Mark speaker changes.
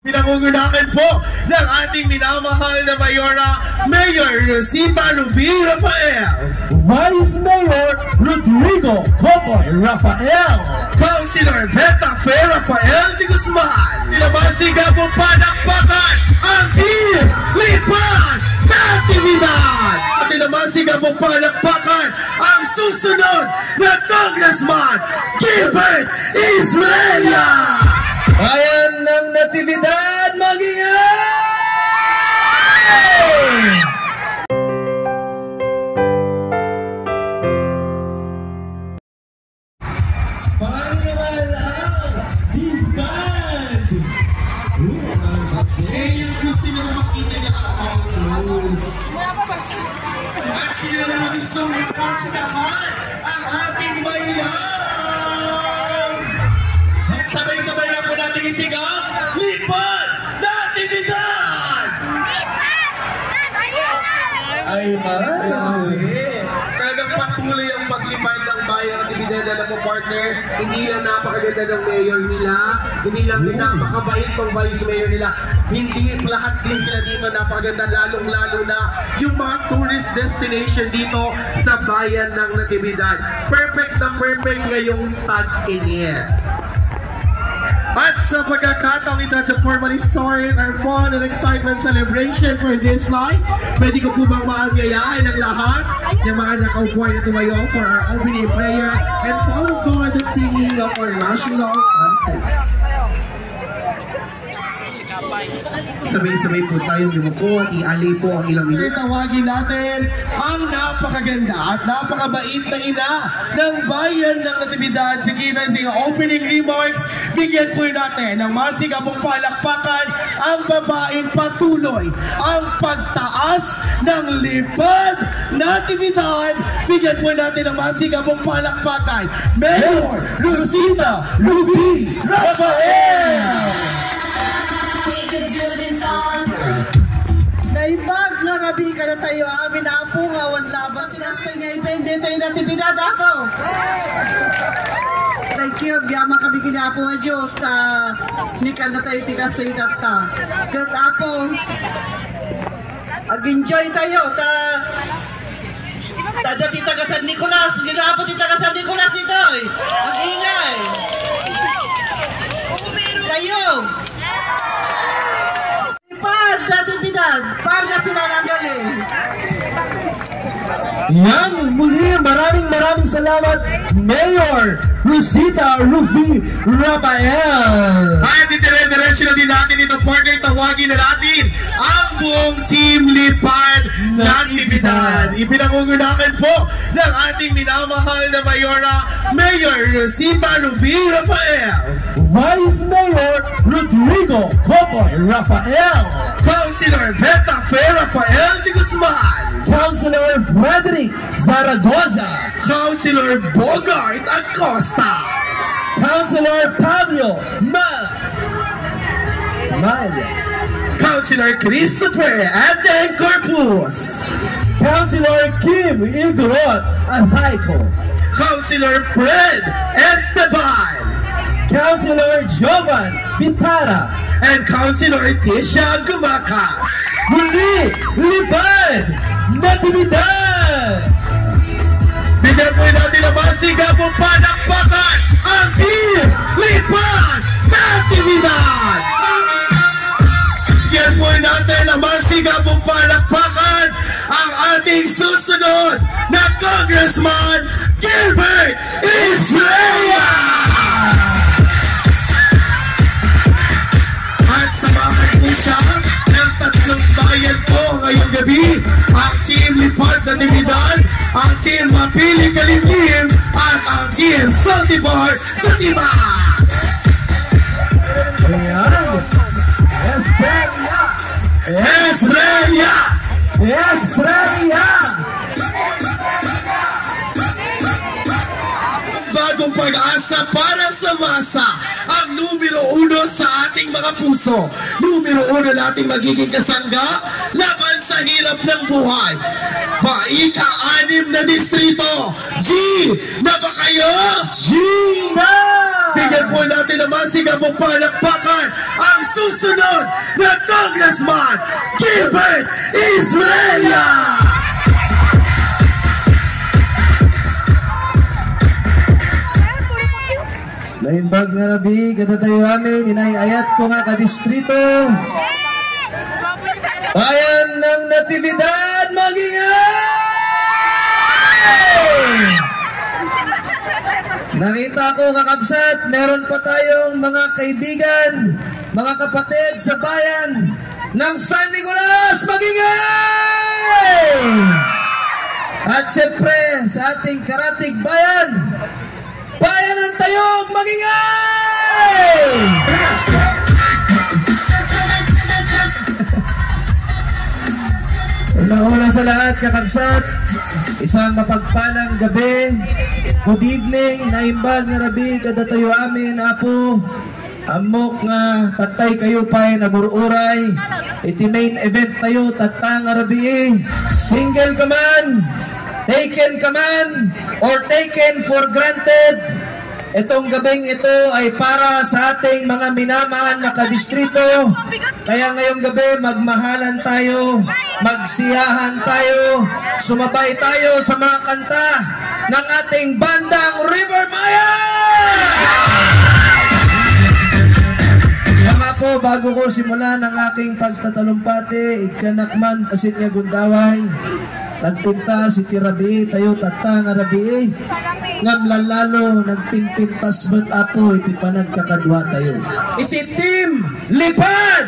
Speaker 1: Pinangungunahan po ng ating minamahal na Mayor Rosita Ruby Rafael,
Speaker 2: Vice Mayor Rodrigo Cocoy Rafael,
Speaker 1: Councilor Beta Fe Rafael de Guzman. Pinamasiga po panakpakan ang Team Lipad Natividad. Pinamasiga po panakpakan ang susunod na Congressman Gilbert Israelia.
Speaker 2: Bayan ng Natividad, mag-ingay! Paano naman ang disband?
Speaker 1: Yung gusto nyo makita na ang rules. At sino na gustong katsikahan ang ating my loves. Sabay-sabay na po natin isigaw, Lipad Natividad!
Speaker 2: Ay, marami.
Speaker 1: Talagang patuloy ang paglipad ng bayan ng Natividad na po, partner. Hindi lang napakaganda ng mayor nila, hindi lang napakabait ng vice mayor nila, hindi lahat din sila dito napakaganda, lalong-lalo na yung mga tourist destination dito sa bayan ng Natividad. Perfect na perfect ngayong tag-init. At sa pagkakataong ito to formally start our fun and excitement celebration for this night, pwede ko po bang maanyayain ang lahat ng mga nakaupuan na tumayo for our opening prayer and followed by the singing of our national anthem. Sabay-sabay po tayong yumuko at ialay po ang ilang minuto. Tawagin natin ang napakaganda at napakabait na ina ng bayan ng Natividad to give us yung opening remarks. Bigyan po natin ng masigabong palakpakan ang babaeng patuloy ang pagtaas ng Lipad Natividad. Bigyan po natin ng masigabong palakpakan Mayor Rosita Ruby Rafael.
Speaker 3: Naibag na gabi ka na tayo, amin na po ngawan labas. Sinastay nga ipendito yung Natividad ako. Thank you, biyaman kami kinapo ng Diyos na nikan na tayo tigas sa idata. Kat apo, ag-enjoy tayo, dati taga San Nicolas, sinapo ti taga San Nicolas ito eh. Mag-ingay. Tayo. Lipad Natividad, para sila nang galing.
Speaker 2: Yan, muli maraming salamat Mayor Rosita Ruby Rafael.
Speaker 1: At dire-diretso na din natin ito, partner. Tawagin na natin ang buong Team Lipad Natividad. Ipinangungunahan po ng ating minamahal na Mayor Rosita Ruby Rafael,
Speaker 2: Vice Mayor Rodrigo Cocoy Rafael,
Speaker 1: Councilor Beta Fe Rafael de Guzman,
Speaker 2: Councilor Frederick Zaragoza,
Speaker 1: Councilor Bogart Acosta,
Speaker 2: Councilor Pablo
Speaker 1: Councilor Christopher Aden Corpus,
Speaker 2: Councilor Kim Igorot Azaico,
Speaker 1: Councilor Fred Esteban,
Speaker 2: Councilor Jovan Vitara,
Speaker 1: and Councilor Tisha Gumakas.
Speaker 2: Muli, Lipad Natividad!
Speaker 1: Bigyan po natin ang masigabong panakpakan ang Team Lipad Natividad! Bigyan po natin ang masigabong palakpakan ang ating susunod na Congressman Gilbert Israelia! At samahan po siya ng tatlong bayan po ngayong gabi, ang Team Lipad Natividad, ang Team Mapili Kalimlim, at ang Team Saltibar Tutimas!
Speaker 2: Ayan!
Speaker 1: Estrella! Bagong pag-asa para sa masa, ang numero 1 sa ating mga puso. Numero 1 nating magiging kasangga laban sa hirap ng buhay. Ika-6 na distrito. G na ba kayo?
Speaker 2: G na!
Speaker 1: Bigyan po natin naman sigabong palakpakan ang susunod na Congressman Gilbert Israelia!
Speaker 2: Naimbag na rabi, katatayo amin, inayayat ko nga kadistrito. Bayan ng Natividad, magingay! Nakita ko kakabsat, meron pa tayong mga kaibigan, mga kapatid sa bayan ng San Nicolas, magingay! At siyempre, sa ating karatig bayan, Bayan ng Tayog, magingay! Una-una sa lahat, kakabsat, isang mapagpalang gabi. Good evening, naimbag na rabi, kadatayo amin, apo. Amok nga, tatay kayo pa'y nabururay. Iti main event tayo, tatang nga rabi. Single ka man, taken ka man, or taken for granted, itong gabing ito ay para sa ating mga minamahal na kadistrito. Kaya ngayong gabi, magmahalan tayo, magsiyahan tayo, sumabay tayo sa mga kanta ng ating bandang River Maya! Mga po, bago ko simulan ang aking pagtatalumpati, ikanakman pasit nga gundaway. Nagpinta si Tirabi, tayo tatang arabi ngam lalalo nagpinpintas bet apo iti panagkakadwa tayo. Iti team Lipad